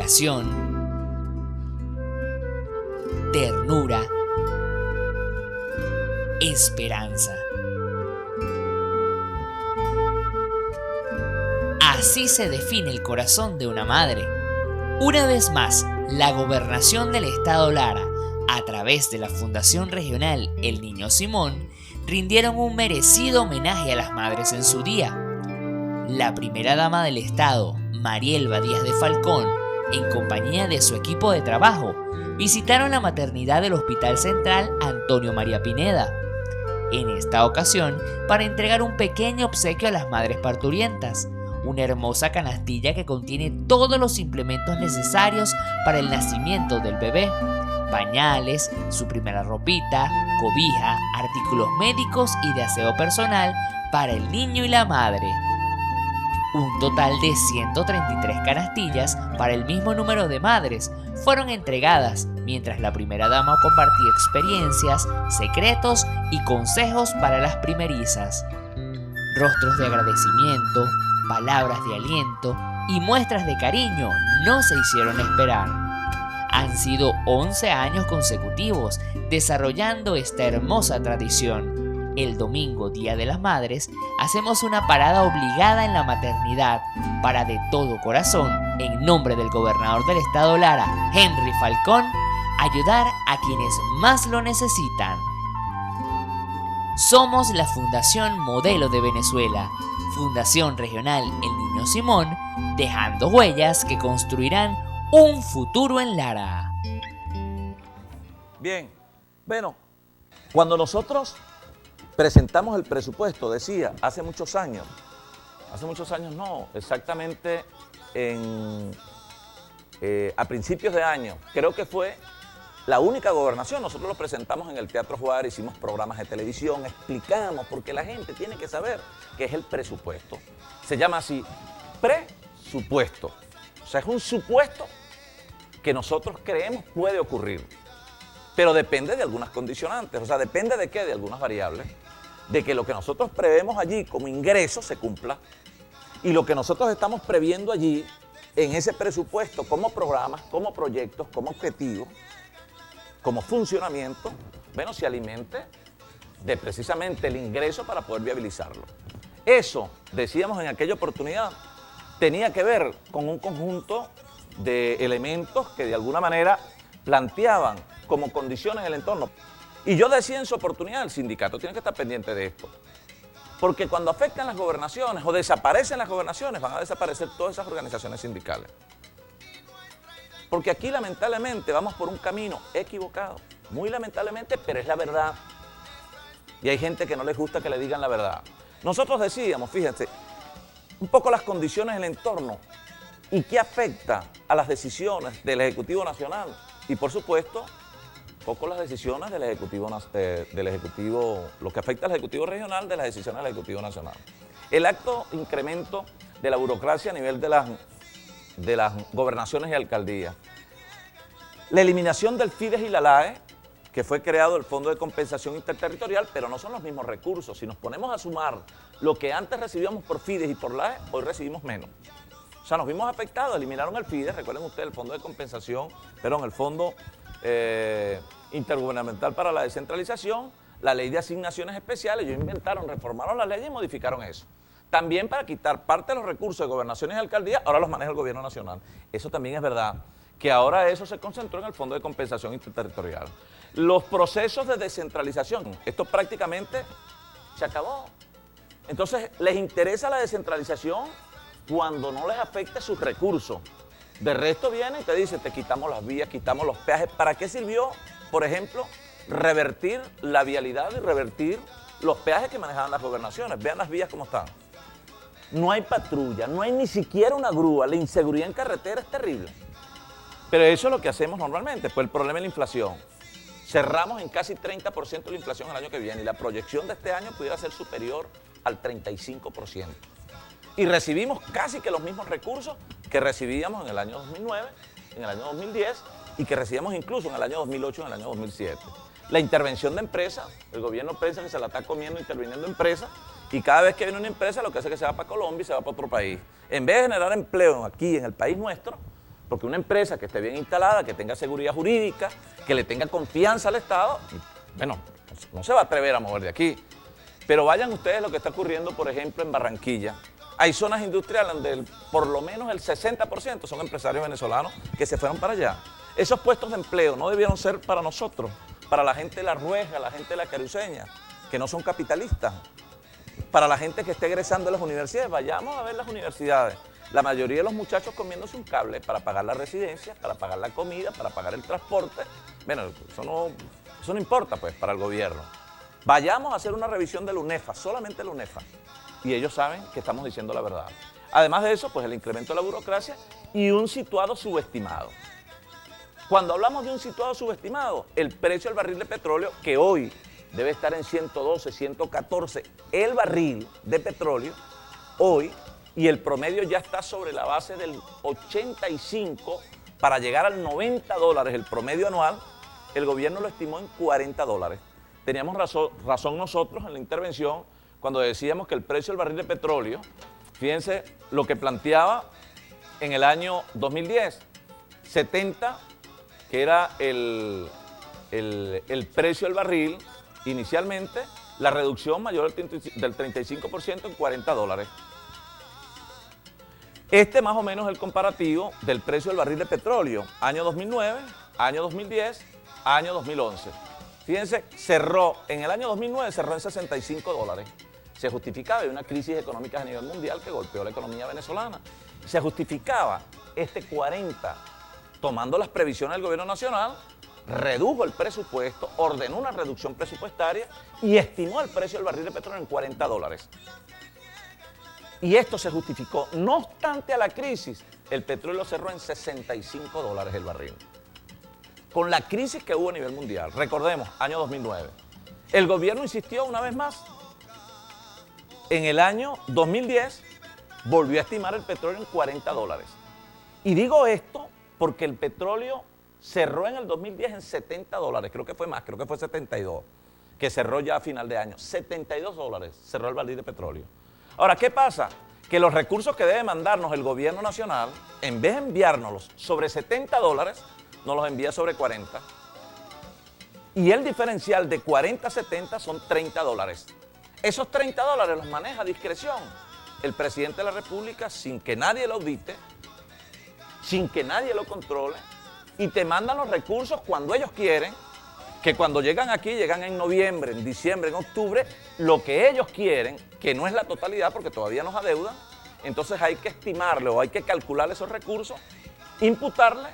admiración, ternura, esperanza. Así se define el corazón de una madre. Una vez más, la Gobernación del Estado Lara, a través de la Fundación Regional El Niño Simón, rindieron un merecido homenaje a las madres en su día. La primera dama del Estado, Marielba Díaz de Falcón, en compañía de su equipo de trabajo, visitaron la maternidad del Hospital Central Antonio María Pineda. En esta ocasión, para entregar un pequeño obsequio a las madres parturientas, una hermosa canastilla que contiene todos los implementos necesarios para el nacimiento del bebé: pañales, su primera ropita, cobija, artículos médicos y de aseo personal para el niño y la madre. Un total de 133 canastillas para el mismo número de madres fueron entregadas, mientras la primera dama compartía experiencias, secretos y consejos para las primerizas. Rostros de agradecimiento, palabras de aliento y muestras de cariño no se hicieron esperar. Han sido 11 años consecutivos desarrollando esta hermosa tradición. El domingo, Día de las Madres, hacemos una parada obligada en la maternidad para de todo corazón, en nombre del gobernador del estado Lara, Henry Falcón, ayudar a quienes más lo necesitan. Somos la Fundación Modelo de Venezuela, Fundación Regional El Niño Simón, dejando huellas que construirán un futuro en Lara. Bien, bueno, cuando nosotros presentamos el presupuesto, decía, hace muchos años no, exactamente a principios de año, creo que fue la única gobernación, nosotros lo presentamos en el Teatro Juárez, hicimos programas de televisión, explicamos, porque la gente tiene que saber qué es el presupuesto. Se llama así, presupuesto. O sea, es un supuesto que nosotros creemos puede ocurrir, pero depende de algunas condicionantes, o sea, depende de qué, de algunas variables, de que lo que nosotros prevemos allí como ingreso se cumpla y lo que nosotros estamos previendo allí en ese presupuesto como programas, como proyectos, como objetivos, como funcionamiento, bueno, se alimente de precisamente el ingreso para poder viabilizarlo. Eso, decíamos en aquella oportunidad, tenía que ver con un conjunto de elementos que de alguna manera planteaban como condiciones el entorno. Y yo decía en su oportunidad, el sindicato tiene que estar pendiente de esto. Porque cuando afectan las gobernaciones o desaparecen las gobernaciones, van a desaparecer todas esas organizaciones sindicales. Porque aquí lamentablemente vamos por un camino equivocado, muy lamentablemente, pero es la verdad. Y hay gente que no les gusta que le digan la verdad. Nosotros decíamos, fíjense, un poco las condiciones del entorno y qué afecta a las decisiones del Ejecutivo Nacional y por supuesto, poco las decisiones del Ejecutivo, lo que afecta al Ejecutivo Regional de las decisiones del Ejecutivo Nacional. El alto incremento de la burocracia a nivel de las gobernaciones y alcaldías. La eliminación del FIDES y la LAE, que fue creado el Fondo de Compensación Interterritorial, pero no son los mismos recursos. Si nos ponemos a sumar lo que antes recibíamos por FIDES y por LAE, hoy recibimos menos. O sea, nos vimos afectados, eliminaron el FIDES, recuerden ustedes el Fondo de Compensación, el Fondo Intergubernamental para la Descentralización, la Ley de Asignaciones Especiales, ellos inventaron, reformaron la ley y modificaron eso. También para quitar parte de los recursos de gobernaciones y alcaldías, ahora los maneja el gobierno nacional. Eso también es verdad, que ahora eso se concentró en el Fondo de Compensación Interterritorial. Los procesos de descentralización, esto prácticamente se acabó. Entonces, les interesa la descentralización cuando no les afecte sus recursos. De resto viene y te dice, te quitamos las vías, quitamos los peajes. ¿Para qué sirvió, por ejemplo, revertir la vialidad y revertir los peajes que manejaban las gobernaciones? Vean las vías cómo están. No hay patrulla, no hay ni siquiera una grúa, la inseguridad en carretera es terrible. Pero eso es lo que hacemos normalmente, pues el problema es la inflación. Cerramos en casi 30% la inflación el año que viene y la proyección de este año pudiera ser superior al 35%. Y recibimos casi que los mismos recursos que recibíamos en el año 2009, en el año 2010 y que recibíamos incluso en el año 2008 y en el año 2007. La intervención de empresas, el gobierno piensa que se la está comiendo interviniendo empresas y cada vez que viene una empresa lo que hace es que se va para Colombia y se va para otro país. En vez de generar empleo aquí en el país nuestro, Porque una empresa que esté bien instalada, que tenga seguridad jurídica, que le tenga confianza al Estado, bueno, no se va a atrever a mover de aquí. Pero vayan ustedes lo que está ocurriendo, por ejemplo, en Barranquilla. Hay zonas industriales donde por lo menos el 60% son empresarios venezolanos que se fueron para allá. Esos puestos de empleo no debieron ser para nosotros, para la gente de La Rueja, la gente de La Caruceña, que no son capitalistas. Para la gente que esté egresando de las universidades, vayamos a ver las universidades. La mayoría de los muchachos comiéndose un cable para pagar la residencia, para pagar la comida, para pagar el transporte. Bueno, eso no importa pues para el gobierno. Vayamos a hacer una revisión de la UNEFA, solamente la UNEFA. Y ellos saben que estamos diciendo la verdad. Además de eso, pues el incremento de la burocracia y un situado subestimado. Cuando hablamos de un situado subestimado, el precio del barril de petróleo, que hoy debe estar en 112, 114, el barril de petróleo, hoy, y el promedio ya está sobre la base del 85 para llegar al $90 el promedio anual, el gobierno lo estimó en $40. Teníamos razón nosotros en la intervención cuando decíamos que el precio del barril de petróleo, fíjense lo que planteaba en el año 2010, 70, que era el precio del barril, inicialmente, la reducción mayor del 35% en $40. Este más o menos es el comparativo del precio del barril de petróleo, año 2009, año 2010, año 2011. Fíjense, en el año 2009 cerró en $65. Se justificaba, hay una crisis económica a nivel mundial que golpeó la economía venezolana. Se justificaba este 40, tomando las previsiones del gobierno nacional, redujo el presupuesto, ordenó una reducción presupuestaria y estimó el precio del barril de petróleo en $40. Y esto se justificó. No obstante a la crisis, el petróleo cerró en $65 el barril. Con la crisis que hubo a nivel mundial, recordemos, año 2009, el gobierno insistió una vez más. En el año 2010 volvió a estimar el petróleo en $40. Y digo esto porque el petróleo cerró en el 2010 en $70, creo que fue más, creo que fue 72, que cerró ya a final de año. $72 cerró el barril de petróleo. Ahora, ¿qué pasa? Que los recursos que debe mandarnos el gobierno nacional, en vez de enviárnoslos sobre $70, nos los envía sobre 40. Y el diferencial de 40 a 70 son $30. Esos $30 los maneja a discreción el presidente de la República sin que nadie lo audite, sin que nadie lo controle, y te mandan los recursos cuando ellos quieren, que cuando llegan aquí, llegan en noviembre, en diciembre, en octubre, lo que ellos quieren, que no es la totalidad porque todavía nos adeudan, entonces hay que estimarle o hay que calcular esos recursos, imputarle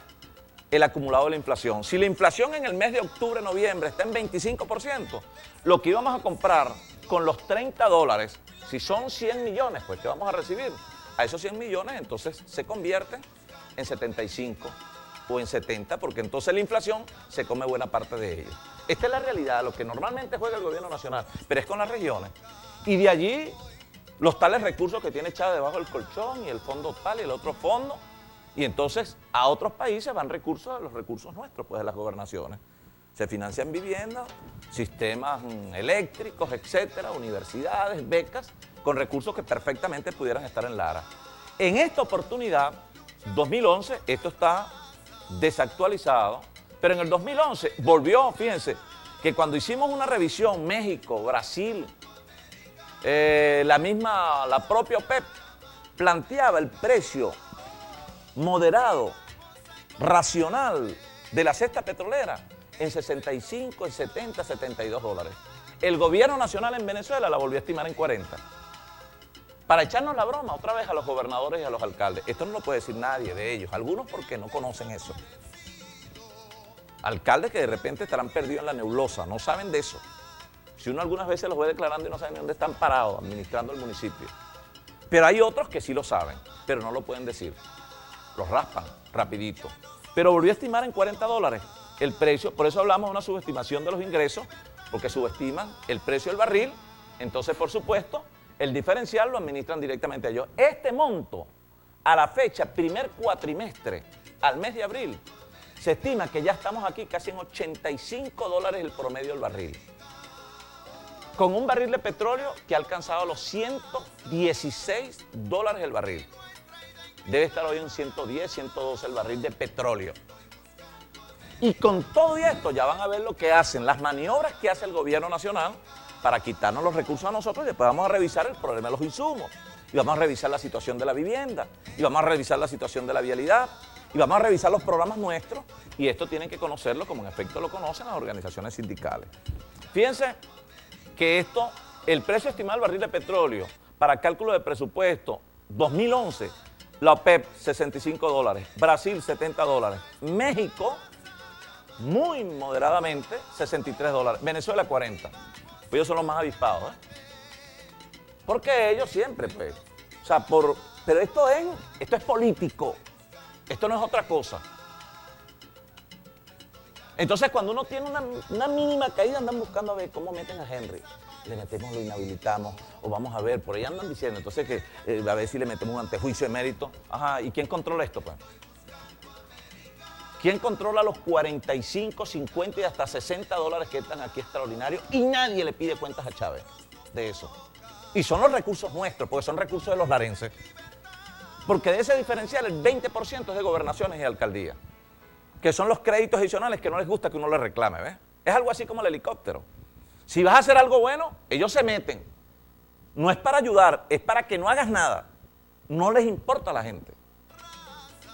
el acumulado de la inflación. Si la inflación en el mes de octubre, noviembre está en 25%, lo que íbamos a comprar con los $30, si son 100 millones, pues que vamos a recibir a esos 100 millones, entonces se convierte en 75 o en 70, porque entonces la inflación se come buena parte de ello. Esta es la realidad, lo que normalmente juega el gobierno nacional, pero es con las regiones. Y de allí los tales recursos que tiene echado debajo del colchón y el fondo tal y el otro fondo, y entonces a otros países van recursos, los recursos nuestros, pues de las gobernaciones. Se financian viviendas, sistemas eléctricos, etcétera, universidades, becas, con recursos que perfectamente pudieran estar en Lara. En esta oportunidad, 2011, esto está desactualizado, pero en el 2011 volvió, fíjense, que cuando hicimos una revisión, México, Brasil, la propia OPEP, planteaba el precio moderado, racional de la cesta petrolera en 65, en 70, $72. El gobierno nacional en Venezuela la volvió a estimar en 40. Para echarnos la broma otra vez a los gobernadores y a los alcaldes. Esto no lo puede decir nadie de ellos, algunos porque no conocen eso. Alcaldes que de repente estarán perdidos en la nebulosa, no saben de eso. Si uno algunas veces los ve declarando y no saben ni dónde están parados, administrando el municipio. Pero hay otros que sí lo saben, pero no lo pueden decir. Los raspan rapidito. Pero volvió a estimar en $40 el precio, por eso hablamos de una subestimación de los ingresos, porque subestiman el precio del barril, entonces por supuesto el diferencial lo administran directamente ellos. Este monto, a la fecha, primer cuatrimestre, al mes de abril, se estima que ya estamos aquí casi en $85 el promedio del barril. Con un barril de petróleo que ha alcanzado los $116 el barril. Debe estar hoy en 110, 112 el barril de petróleo. Y con todo esto ya van a ver lo que hacen, las maniobras que hace el gobierno nacional para quitarnos los recursos a nosotros y después vamos a revisar el problema de los insumos. Y vamos a revisar la situación de la vivienda, y vamos a revisar la situación de la vialidad, y vamos a revisar los programas nuestros, y esto tienen que conocerlo como en efecto lo conocen las organizaciones sindicales. Fíjense que esto, el precio estimado del barril de petróleo para cálculo de presupuesto 2011, la OPEP $65, Brasil $70, México muy moderadamente $63, Venezuela $40. Pues ellos son los más avispados, ¿eh? Porque ellos siempre, pues, o sea, pero esto es político, esto no es otra cosa. Entonces, cuando uno tiene una mínima caída, andan buscando a ver cómo meten a Henry. Le metemos, lo inhabilitamos, o vamos a ver, por ahí andan diciendo, entonces que a ver si le metemos un antejuicio de mérito. Ajá, ¿y quién controla esto, pues? ¿Quién controla los 45, 50 y hasta $60 que están aquí extraordinarios? Y nadie le pide cuentas a Chávez de eso. Y son los recursos nuestros, porque son recursos de los larenses. Porque de ese diferencial el 20% es de gobernaciones y alcaldías, que son los créditos adicionales que no les gusta que uno les reclame, ¿ves? Es algo así como el helicóptero. Si vas a hacer algo bueno, ellos se meten. No es para ayudar, es para que no hagas nada. No les importa a la gente.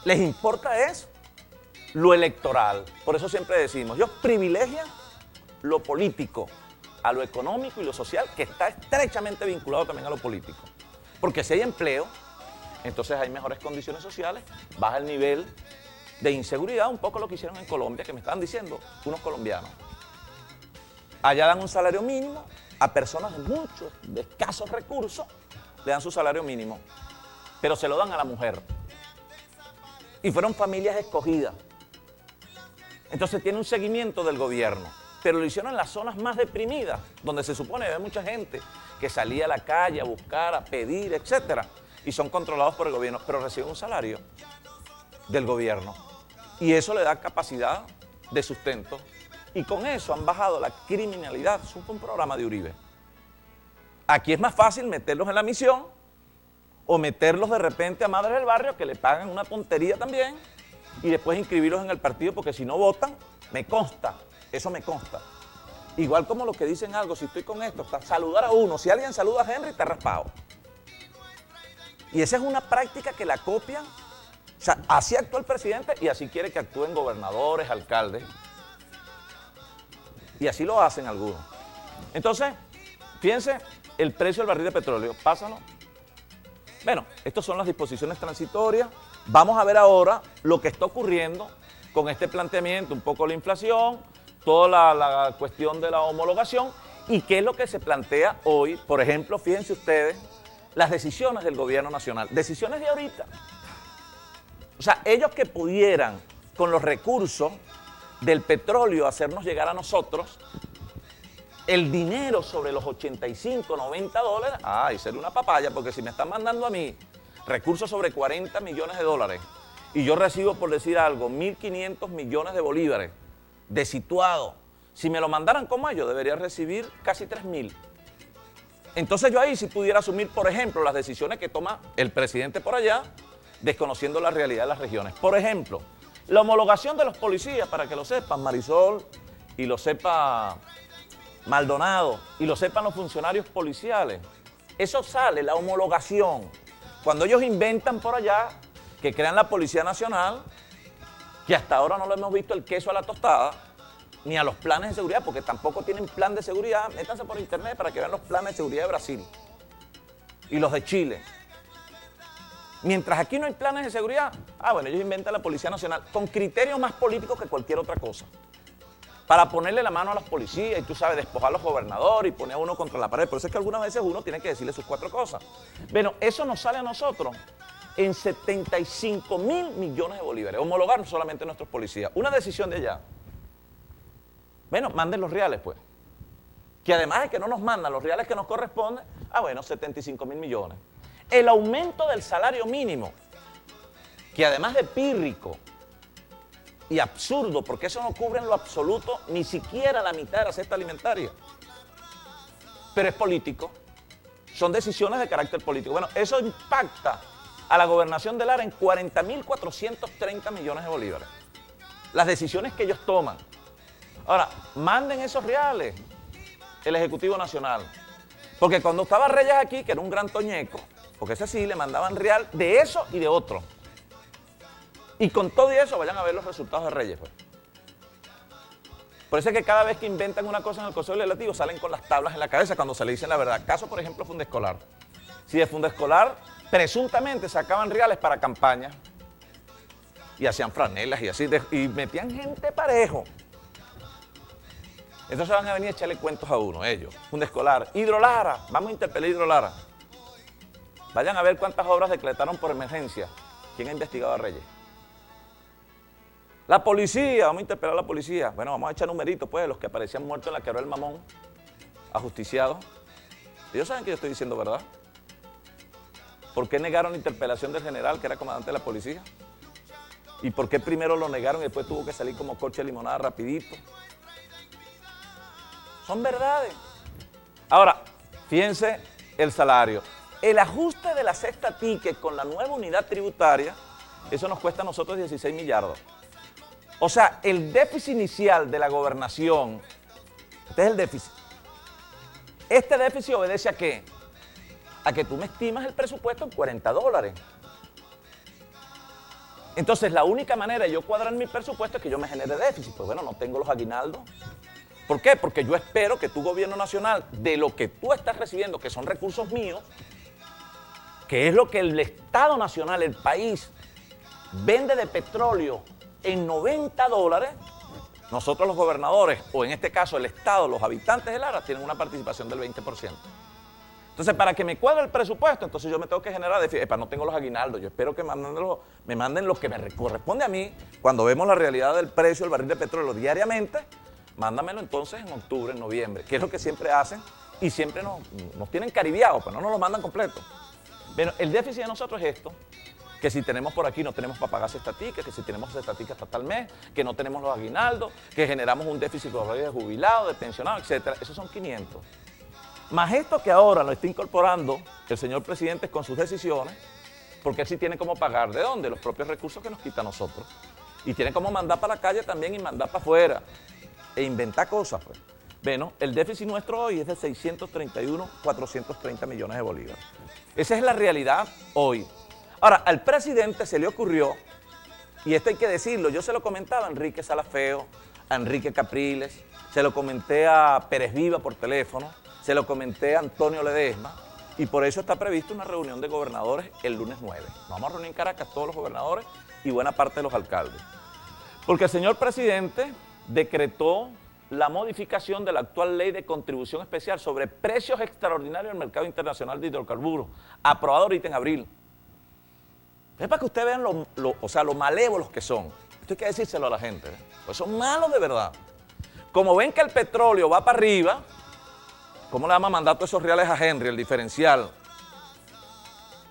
Les importa es lo electoral. Por eso siempre decimos, ellos privilegian lo político a lo económico y lo social, que está estrechamente vinculado también a lo político. Porque si hay empleo, entonces hay mejores condiciones sociales, baja el nivel de inseguridad, un poco lo que hicieron en Colombia, que me estaban diciendo unos colombianos. Allá dan un salario mínimo a personas de escasos recursos, le dan su salario mínimo, pero se lo dan a la mujer. Y fueron familias escogidas. Entonces tiene un seguimiento del gobierno, pero lo hicieron en las zonas más deprimidas, donde se supone que había mucha gente que salía a la calle a buscar, a pedir, etcétera, y son controlados por el gobierno, pero reciben un salario del gobierno. Y eso le da capacidad de sustento. Y con eso han bajado la criminalidad. Eso fue un programa de Uribe. Aquí es más fácil meterlos en la misión o meterlos de repente a Madres del Barrio, que le pagan una tontería también, y después inscribirlos en el partido, porque si no votan, me consta, eso me consta. Igual como los que dicen algo, si estoy con esto, está saludar a uno. Si alguien saluda a Henry, está raspado. Y esa es una práctica que la copian. O sea, así actúa el presidente y así quiere que actúen gobernadores, alcaldes. Y así lo hacen algunos. Entonces, fíjense, el precio del barril de petróleo, pásalo. Bueno, estas son las disposiciones transitorias. Vamos a ver ahora lo que está ocurriendo con este planteamiento, un poco la inflación, toda la cuestión de la homologación y qué es lo que se plantea hoy. Por ejemplo, fíjense ustedes, las decisiones del gobierno nacional, decisiones de ahorita. O sea, ellos que pudieran, con los recursos del petróleo, hacernos llegar a nosotros el dinero sobre los 85, 90 dólares, y sería una papaya, porque si me están mandando a mí recursos sobre 40 millones de dólares y yo recibo, por decir algo, 1.500 millones de bolívares de situado, si me lo mandaran como ellos, debería recibir casi 3.000. Entonces yo ahí sí pudiera asumir, por ejemplo, las decisiones que toma el presidente por allá, desconociendo la realidad de las regiones. Por ejemplo, la homologación de los policías, para que lo sepan Marisol y lo sepa Maldonado y lo sepan los funcionarios policiales. Eso sale, la homologación. Cuando ellos inventan por allá que crean la Policía Nacional, que hasta ahora no lo hemos visto el queso a la tostada, ni a los planes de seguridad, porque tampoco tienen plan de seguridad. Métanse por internet para que vean los planes de seguridad de Brasil y los de Chile. Mientras aquí no hay planes de seguridad, bueno, ellos inventan la Policía Nacional con criterios más políticos que cualquier otra cosa. Para ponerle la mano a los policías y tú sabes, despojar a los gobernadores y poner a uno contra la pared. Por eso es que algunas veces uno tiene que decirle sus 4 cosas. Bueno, eso nos sale a nosotros en 75.000 millones de bolívares. Homologar solamente a nuestros policías. Una decisión de allá. Bueno, manden los reales, pues. Que además de que no nos mandan los reales que nos corresponden, bueno, 75.000 millones. El aumento del salario mínimo, que además de pírrico y absurdo, porque eso no cubre en lo absoluto ni siquiera la mitad de la cesta alimentaria, pero es político, son decisiones de carácter político. Bueno, eso impacta a la gobernación de Lara en 40.430 millones de bolívares. Las decisiones que ellos toman. Ahora, manden esos reales el Ejecutivo Nacional. Porque cuando estaba Reyes aquí, que era un gran toñeco, porque ese sí le mandaban real de eso y de otro. Y con todo y eso vayan a ver los resultados de Reyes, pues. Por eso es que cada vez que inventan una cosa en el Consejo Legislativo salen con las tablas en la cabeza cuando se le dicen la verdad. Caso, por ejemplo, Fundescolar. Si de Fundescolar presuntamente sacaban reales para campaña y hacían franelas y así, y metían gente parejo. Entonces van a venir a echarle cuentos a uno, ellos. Fundescolar, Hidrolara, vamos a interpelar a Hidrolara. Vayan a ver cuántas obras decretaron por emergencia. ¿Quién ha investigado a Reyes? La policía, vamos a interpelar a la policía. Bueno, vamos a echar numeritos, pues, de los que aparecían muertos en la Quebrada del Mamón, ajusticiados. Ellos saben que yo estoy diciendo verdad. ¿Por qué negaron la interpelación del general, que era comandante de la policía? ¿Y por qué primero lo negaron y después tuvo que salir como coche de limonada rapidito? Son verdades. Ahora, fíjense el salario. El ajuste de la cesta ticket con la nueva unidad tributaria, eso nos cuesta a nosotros 16 millardos. O sea, el déficit inicial de la gobernación, este es el déficit. Este déficit obedece ¿a qué? A que tú me estimas el presupuesto en $40. Entonces, la única manera de yo cuadrar mi presupuesto es que yo me genere déficit. Pues bueno, no tengo los aguinaldos. ¿Por qué? Porque yo espero que tu gobierno nacional, de lo que tú estás recibiendo, que son recursos míos, que es lo que el Estado Nacional, el país, vende de petróleo en $90, nosotros los gobernadores, o en este caso el Estado, los habitantes de Lara, tienen una participación del 20%. Entonces, para que me cuadre el presupuesto, entonces yo me tengo que generar déficit. No tengo los aguinaldos, yo espero que me manden lo que me corresponde a mí. Cuando vemos la realidad del precio del barril de petróleo diariamente, mándamelo entonces en octubre, en noviembre, que es lo que siempre hacen y siempre nos tienen caribeados, pues no nos lo mandan completo. Bueno, el déficit de nosotros es esto, que si tenemos por aquí no tenemos para pagar estatica, que si tenemos estatica hasta tal mes, que no tenemos los aguinaldos, que generamos un déficit de jubilados, de pensionados, etc. Esos son 500. Más esto que ahora lo está incorporando el señor presidente con sus decisiones, porque él sí tiene cómo pagar. ¿De dónde? Los propios recursos que nos quita a nosotros. Y tiene cómo mandar para la calle también y mandar para afuera. E inventar cosas, pues. Bueno, el déficit nuestro hoy es de 631.430 millones de bolívares. Esa es la realidad hoy. Ahora, al presidente se le ocurrió, y esto hay que decirlo, yo se lo comentaba a Enrique Salafeo, a Enrique Capriles, se lo comenté a Pérez Viva por teléfono, se lo comenté a Antonio Ledesma, y por eso está prevista una reunión de gobernadores el lunes 9. Nos vamos a reunir en Caracas todos los gobernadores y buena parte de los alcaldes. Porque el señor presidente decretó la modificación de la actual ley de contribución especial sobre precios extraordinarios del mercado internacional de hidrocarburos, aprobado ahorita en abril. Es para que ustedes vean lo malévolos que son. Esto hay que decírselo a la gente, pues son malos de verdad. Como ven que el petróleo va para arriba, ¿cómo le vamos a mandar todos esos reales a Henry, el diferencial?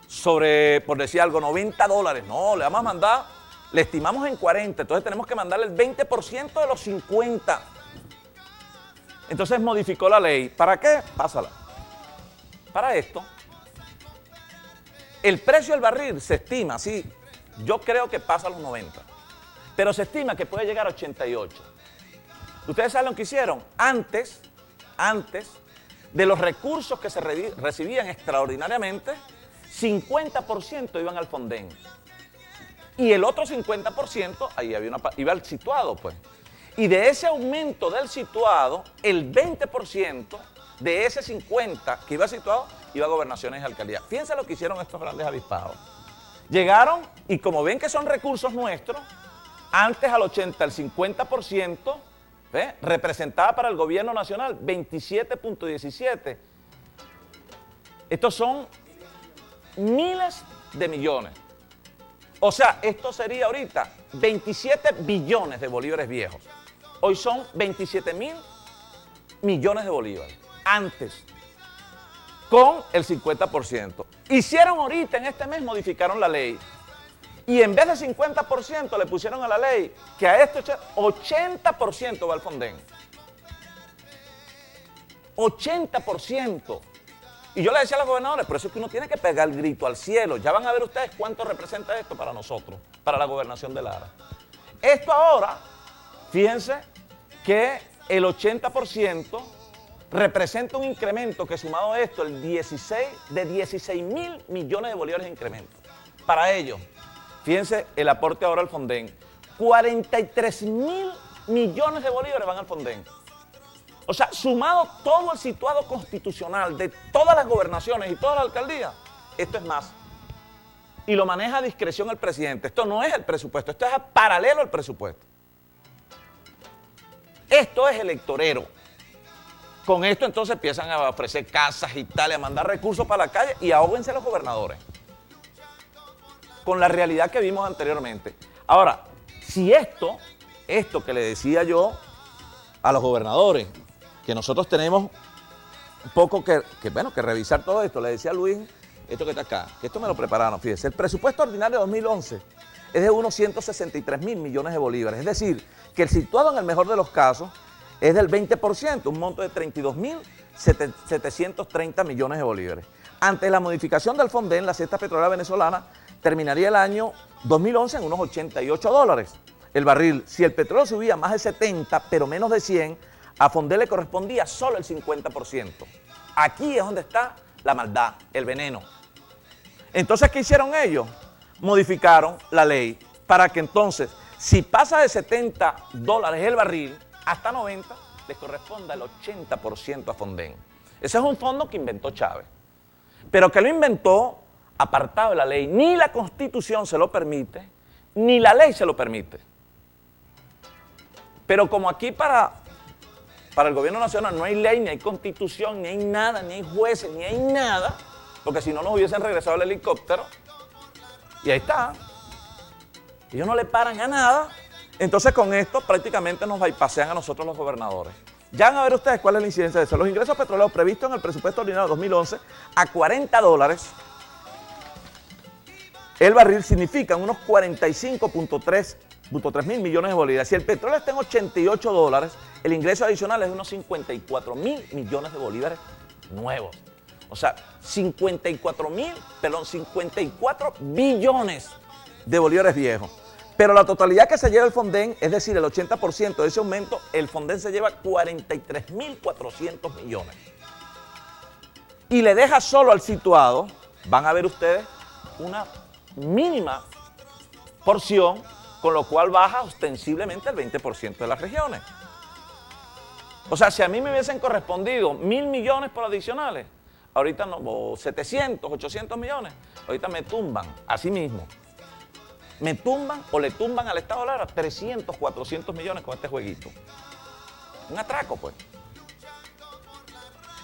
Sobre, por decir algo, $90. No, le vamos a mandar, le estimamos en 40, entonces tenemos que mandarle el 20% de los 50. Entonces modificó la ley. ¿Para qué? Pásala. Para esto. El precio del barril se estima, sí, yo creo que pasa a los 90, pero se estima que puede llegar a 88. ¿Ustedes saben lo que hicieron? Antes de los recursos que se recibían extraordinariamente, 50% iban al Fonden. Y el otro 50%, ahí iba al situado, pues. Y de ese aumento del situado, el 20% de ese 50% que iba situado, iba a gobernaciones y alcaldías. Fíjense lo que hicieron estos grandes avispados. Llegaron y como ven que son recursos nuestros, antes al 80, el 50%, representaba para el gobierno nacional 27.17. Estos son miles de millones. O sea, esto sería ahorita 27 billones de bolívares viejos. Hoy son 27.000 millones de bolívares. Antes, con el 50%. Hicieron ahorita, en este mes, modificaron la ley. Y en vez de 50% le pusieron a la ley que a este 80% va al Fonden. 80%. Y yo le decía a los gobernadores, por eso es que uno tiene que pegar el grito al cielo. Ya van a ver ustedes cuánto representa esto para nosotros, para la gobernación de Lara. Esto ahora, fíjense que el 80% representa un incremento que sumado a esto, de 16 mil millones de bolívares de incremento. Para ello, fíjense el aporte ahora al Fonden, 43 mil millones de bolívares van al Fonden. O sea, sumado todo el situado constitucional de todas las gobernaciones y todas las alcaldías, esto es más. Y lo maneja a discreción el presidente. Esto no es el presupuesto, esto es paralelo al presupuesto. Esto es electorero. Con esto entonces empiezan a ofrecer casas y tal, y a mandar recursos para la calle y ahóguense los gobernadores. Con la realidad que vimos anteriormente. Ahora, si esto que le decía yo a los gobernadores, que nosotros tenemos un poco que revisar todo esto. Le decía a Luis, esto que está acá, que esto me lo prepararon, fíjese. El presupuesto ordinario de 2011 es de unos 163 mil millones de bolívares. Es decir, que el situado en el mejor de los casos es del 20%, un monto de 32.730 millones de bolívares. Ante la modificación del Fonden, la cesta petrolera venezolana terminaría el año 2011 en unos $88 el barril. Si el petróleo subía más de 70, pero menos de 100, a Fonden le correspondía solo el 50%. Aquí es donde está la maldad, el veneno. Entonces, ¿qué hicieron ellos? Modificaron la ley para que entonces, si pasa de $70 el barril hasta 90, les corresponda el 80% a Fonden. Ese es un fondo que inventó Chávez, pero que lo inventó apartado de la ley. Ni la Constitución se lo permite, ni la ley se lo permite. Pero como aquí para el gobierno nacional no hay ley, ni hay constitución, ni hay nada, ni hay jueces, ni hay nada, porque si no nos hubiesen regresado al helicóptero, y ahí está. Ellos no le paran a nada, entonces con esto prácticamente nos bypasean a nosotros los gobernadores. Ya van a ver ustedes cuál es la incidencia de eso. Los ingresos petroleros previstos en el presupuesto ordinario de 2011 a $40 el barril significan unos 45.3 mil millones de bolívares. Si el petróleo está en $88, el ingreso adicional es de unos 54 mil millones de bolívares nuevos. O sea, 54 billones de bolívares viejos. Pero la totalidad que se lleva el Fonden, es decir, el 80% de ese aumento, el Fonden se lleva 43.400 millones. Y le deja solo al situado, van a ver ustedes, una mínima porción, con lo cual baja ostensiblemente el 20% de las regiones. O sea, si a mí me hubiesen correspondido 1.000 millones por adicionales, ahorita no, o 700, 800 millones, ahorita me tumban, así mismo. Me tumban o le tumban al Estado Lara 300, 400 millones con este jueguito. Un atraco, pues.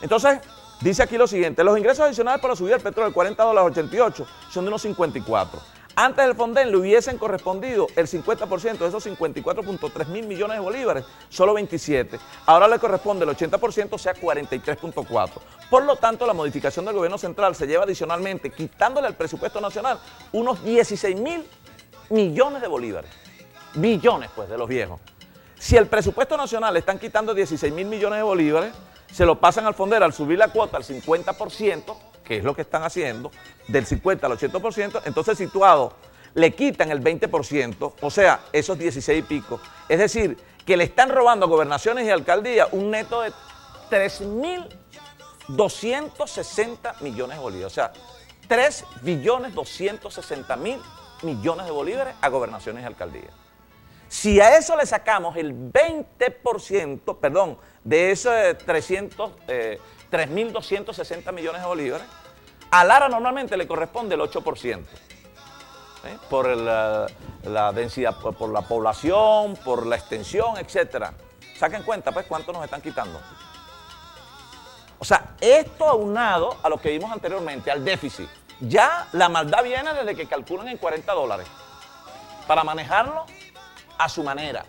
Entonces, dice aquí lo siguiente, los ingresos adicionales para subir el petróleo de $40 a 88 son de unos 54. Antes del Fonden le hubiesen correspondido el 50% de esos 54.3 mil millones de bolívares, solo 27. Ahora le corresponde el 80%, o sea 43.4. Por lo tanto, la modificación del gobierno central se lleva adicionalmente, quitándole al presupuesto nacional, unos 16 mil millones de bolívares. Billones, pues, de los viejos. Si el presupuesto nacional le están quitando 16 mil millones de bolívares, se lo pasan al Fonden al subir la cuota al 50%, que es lo que están haciendo, del 50 al 80%, entonces situado le quitan el 20%, o sea, esos 16 y pico. Es decir, que le están robando a gobernaciones y alcaldías un neto de 3.260 millones de bolívares. O sea, 3.260.000 millones de bolívares a gobernaciones y alcaldías. Si a eso le sacamos el 20%, perdón, de esos 3.260 millones de bolívares, a Lara normalmente le corresponde el 8%. Por la densidad, por la población, por la extensión, etc. Saquen cuenta, pues, cuánto nos están quitando. O sea, esto aunado a lo que vimos anteriormente, al déficit. Ya la maldad viene desde que calculan en $40 para manejarlo a su manera.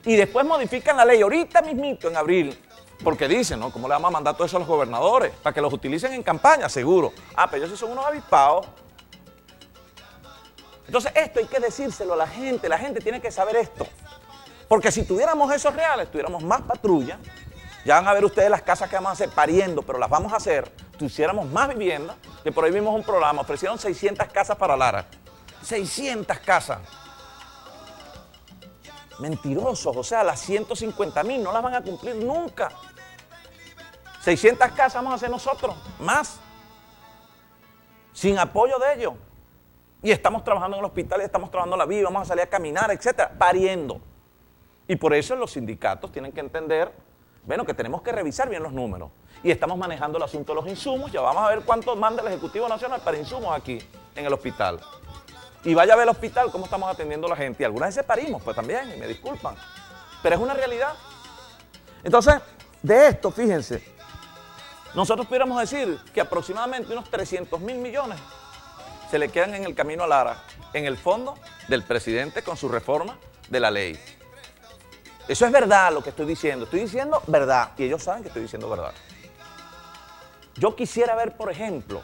Y después modifican la ley ahorita mismito, en abril, porque dicen, ¿no? ¿Cómo le vamos a mandar todo eso a los gobernadores? Para que los utilicen en campaña, seguro. Ah, pero ellos sí son unos avispados. Entonces, esto hay que decírselo a la gente tiene que saber esto. Porque si tuviéramos esos reales, tuviéramos más patrullas. Ya van a ver ustedes las casas que vamos a hacer pariendo, pero las vamos a hacer. pusiéramos más vivienda, que por ahí vimos un programa, ofrecieron 600 casas para Lara. 600 casas. Mentirosos, o sea, las 150.000 no las van a cumplir nunca. 600 casas vamos a hacer nosotros, más, sin apoyo de ellos. Y estamos trabajando en el hospital, y estamos trabajando en la vida, vamos a salir a caminar, etcétera, pariendo. Y por eso los sindicatos tienen que entender, bueno, que tenemos que revisar bien los números. Y estamos manejando el asunto de los insumos, ya vamos a ver cuánto manda el Ejecutivo Nacional para insumos aquí, en el hospital. Y vaya a ver el hospital cómo estamos atendiendo a la gente. Y algunas veces parimos, pues también, y me disculpan. Pero es una realidad. Entonces, de esto, fíjense, nosotros pudiéramos decir que aproximadamente unos 300.000 millones se le quedan en el camino a Lara, en el fondo del presidente con su reforma de la ley. Eso es verdad lo que estoy diciendo verdad, y ellos saben que estoy diciendo verdad. Yo quisiera ver, por ejemplo,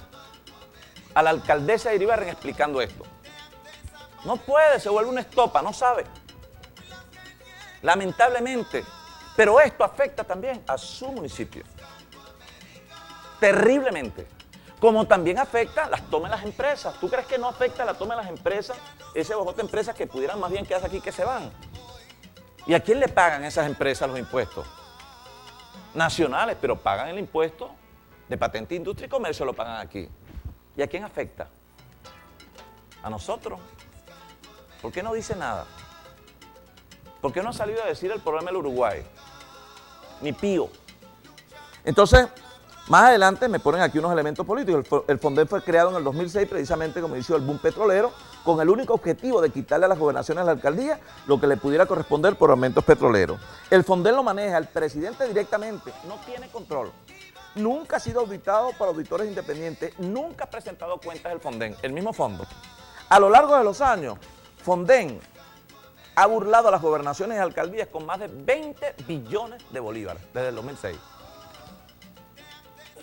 a la alcaldesa de Iribarren explicando esto. No puede, se vuelve una estopa, no sabe. Lamentablemente. Pero esto afecta también a su municipio. Terriblemente. Como también afecta las tomas de las empresas. ¿Tú crees que no afecta la toma de las empresas? Ese bojote de empresas que pudieran más bien quedarse aquí que se van. ¿Y a quién le pagan esas empresas los impuestos? Nacionales, pero pagan el impuesto de patente, industria y comercio, lo pagan aquí. ¿Y a quién afecta? A nosotros. ¿Por qué no dice nada? ¿Por qué no ha salido a decir el problema del Uruguay? Ni pío. Entonces, más adelante me ponen aquí unos elementos políticos. El Fonden fue creado en el 2006 precisamente como inició el boom petrolero, con el único objetivo de quitarle a las gobernaciones de la alcaldía lo que le pudiera corresponder por aumentos petroleros. El Fonden lo maneja el presidente directamente, no tiene control. Nunca ha sido auditado por auditores independientes, nunca ha presentado cuentas del Fonden, el mismo fondo. A lo largo de los años, Fonden ha burlado a las gobernaciones y alcaldías con más de 20 billones de bolívares desde el 2006.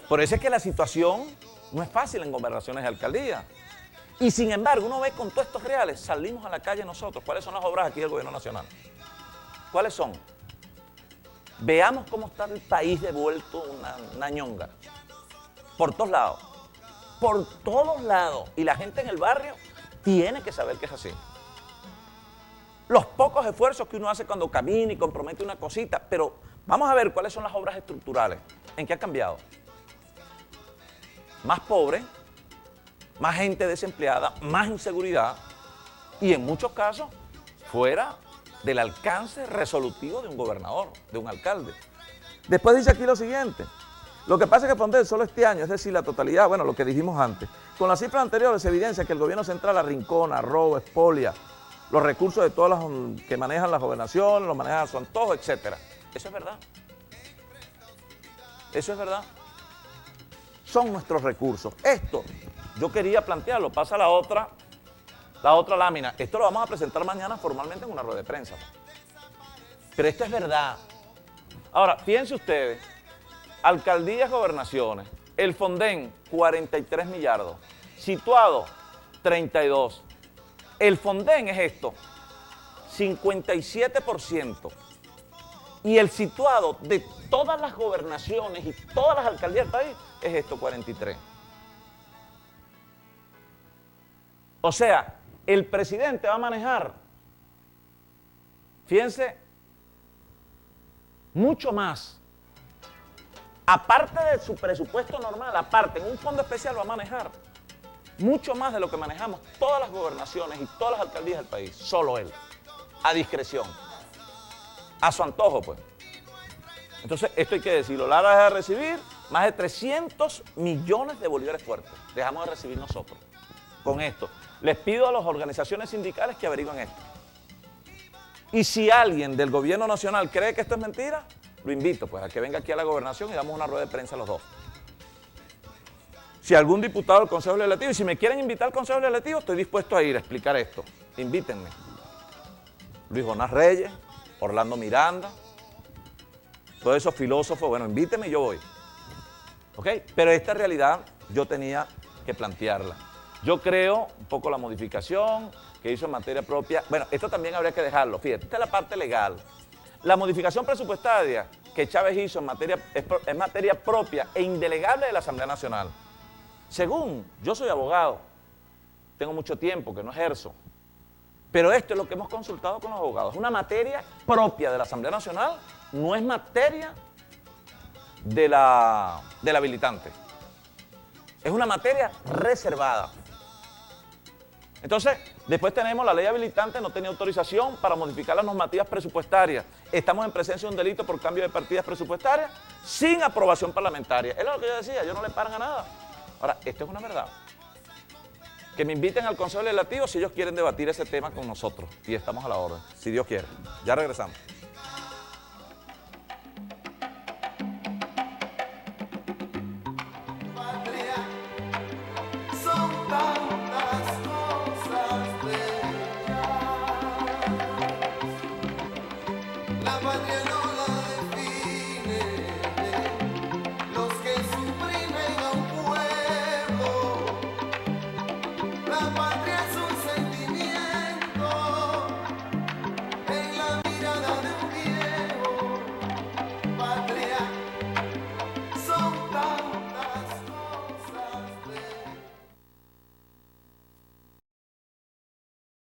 Por eso es que la situación no es fácil en gobernaciones y alcaldías. Y sin embargo, uno ve con todos estos reales, salimos a la calle nosotros. ¿Cuáles son las obras aquí del gobierno nacional? ¿Cuáles son? Veamos cómo está el país devuelto una ñonga. Por todos lados. Por todos lados. Y la gente en el barrio tiene que saber que es así. Los pocos esfuerzos que uno hace cuando camina y compromete una cosita, pero vamos a ver cuáles son las obras estructurales. ¿En qué ha cambiado? Más pobre, más gente desempleada, más inseguridad y en muchos casos fuera del alcance resolutivo de un gobernador, de un alcalde. Después dice aquí lo siguiente, lo que pasa es que Fonden solo este año, es decir, la totalidad, bueno, lo que dijimos antes, con las cifras anteriores se evidencia que el gobierno central arrincona, roba, expolia los recursos de todas las que manejan la gobernación, los manejan a su antojo, etc. Eso es verdad. Eso es verdad. Son nuestros recursos. Esto, yo quería plantearlo, pasa la otra lámina. Esto lo vamos a presentar mañana formalmente en una rueda de prensa. Pero esto es verdad. Ahora, fíjense ustedes, alcaldías, gobernaciones, el Fonden, 43 millardos, situado, 32. El Fonden es esto, 57%. Y el situado de todas las gobernaciones y todas las alcaldías del país es esto, 43. O sea, el presidente va a manejar, fíjense, mucho más. Aparte de su presupuesto normal, aparte, en un fondo especial va a manejar mucho más de lo que manejamos todas las gobernaciones y todas las alcaldías del país. Solo él, a discreción, a su antojo, pues. Entonces, esto hay que decirlo. Lara deja de recibir más de 300 millones de bolívares fuertes. Dejamos de recibir nosotros con esto. Les pido a las organizaciones sindicales que averigüen esto. Y si alguien del gobierno nacional cree que esto es mentira, lo invito pues a que venga aquí a la gobernación y damos una rueda de prensa a los dos. Si algún diputado del Consejo Legislativo, y si me quieren invitar al Consejo Legislativo, estoy dispuesto a ir a explicar esto. Invítenme. Luis Jonás Reyes, Orlando Miranda, todos esos filósofos, bueno, invítenme y yo voy. ¿Ok? Pero esta realidad yo tenía que plantearla. Yo creo un poco la modificación que hizo en materia propia. Bueno, esto también habría que dejarlo. Fíjate, esta es la parte legal. La modificación presupuestaria que Chávez hizo es materia propia e indelegable de la Asamblea Nacional. Según, yo soy abogado, tengo mucho tiempo que no ejerzo, pero esto es lo que hemos consultado con los abogados. Es una materia propia de la Asamblea Nacional, no es materia del habilitante. Es una materia reservada. Entonces, después tenemos la ley habilitante, no tenía autorización para modificar las normativas presupuestarias. Estamos en presencia de un delito por cambio de partidas presupuestarias sin aprobación parlamentaria. Es lo que yo decía, ellos no le paran a nada. Ahora, esto es una verdad. Que me inviten al Consejo Legislativo si ellos quieren debatir ese tema con nosotros. Y estamos a la orden, si Dios quiere. Ya regresamos. Son tantas cosas bellas. La patria no